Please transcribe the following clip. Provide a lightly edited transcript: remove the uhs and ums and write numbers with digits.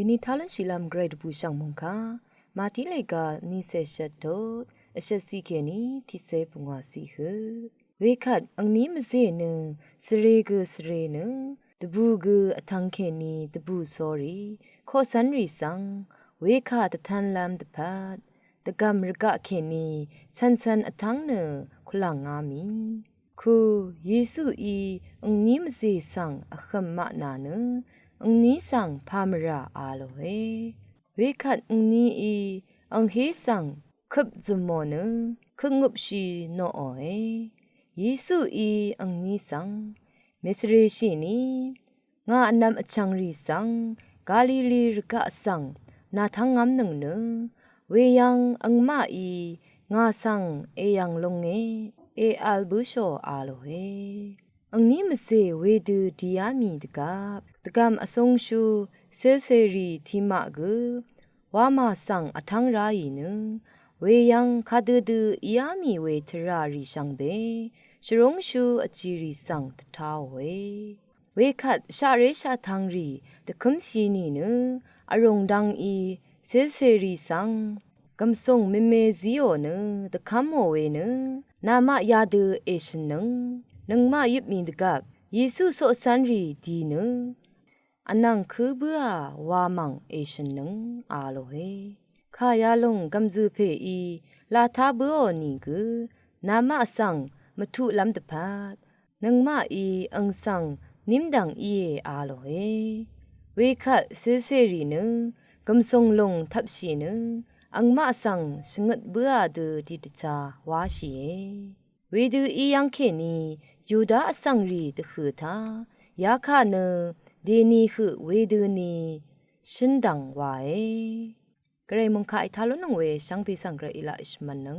ဒီနီထားလန်ရှိလမ်ဂရိတ်ဘူးဆောင်မုန်ခါမာတီလေကနီဆက်ရှတ်တော့အရှက်စီခဲနီတိဆဲပုငါစီခဝေခတ်အန်နီမစေနစရေကစရေနတဘူးကအထန်းခဲနီတဘူးဆောရီခောစန်ရီဆန်ဝေခတ်တထန်လမ်တပတ်တကမ်ရကခဲနီဆန်ဆန်အထန်းနခလငါမီခုယေစုဤအန်နီမစေဆန်အခမနာနအန်နီဆန်ဖာမရာအာလိုဟေဝေခတ်အန်နီဤအန်ဟေဆန်ခုပ်ဇမောနခငုပ်ရှိနောအောဟေယေစုဤအန်နီဆန်မစ္စရေရှိနီငါအနမ်အချန်ရီဆန်ဂါလိလီရကအဆန်နာထငမ်နငနဝေယံအန်မဤငါဆန်အေယံလုံငေအေအလ်ဘူရှောအာလိုဟေအန်နီမစေဝေဒူဒီယာမီတကမ်အဆုံရှုဆဲဆဲရီတီမဂဝါမဆန်အထန်းရာယီနဝေယံခဒဒူအယာမီဝေထရာရီရှန်ဘေရှရုံရှုအချီရီဆန်တထားဝေဝေခတ်ရှာရေရှာထန်းရီတခုံရှိနီနအရုံဒန်းဤဆဲဆဲရီဆန်ကမ်ဆုံမေမေဇီယိုနတခမ်မောဝေနနာမယာဒူအေရှင်နနငမယစ်မီတကယေစုဆိုဆန်ရီဒီနအနန်ခုဘွာဝါမန်အေရှင်နအာလိုဟေခါယာလုံကမ်ဇူဖေဤလာသာဘောနီကူနာမအဆန်မထုလမ်တဖတ်နငမဤအန်ဆန်နိမ်ဒန်ဤအာလိုဟေဝေခတ်ဆေဆေရီနကမ်ဆုံလုံသပ်ရှိနအန်မအဆန်စငတ်ဘွာဒူဒီတချာဝါရှိယေဝေဒူဤယန်ခေနီယူဒာအဆန်ရီတခုသာယာခနဒီနီခုဝေဒူနီရှင်ဒန်ဝါဧဂရေမုန်ခိုင်ထာလုံးဝေရှန်ပိစံဂရအီလာအစ်မနံ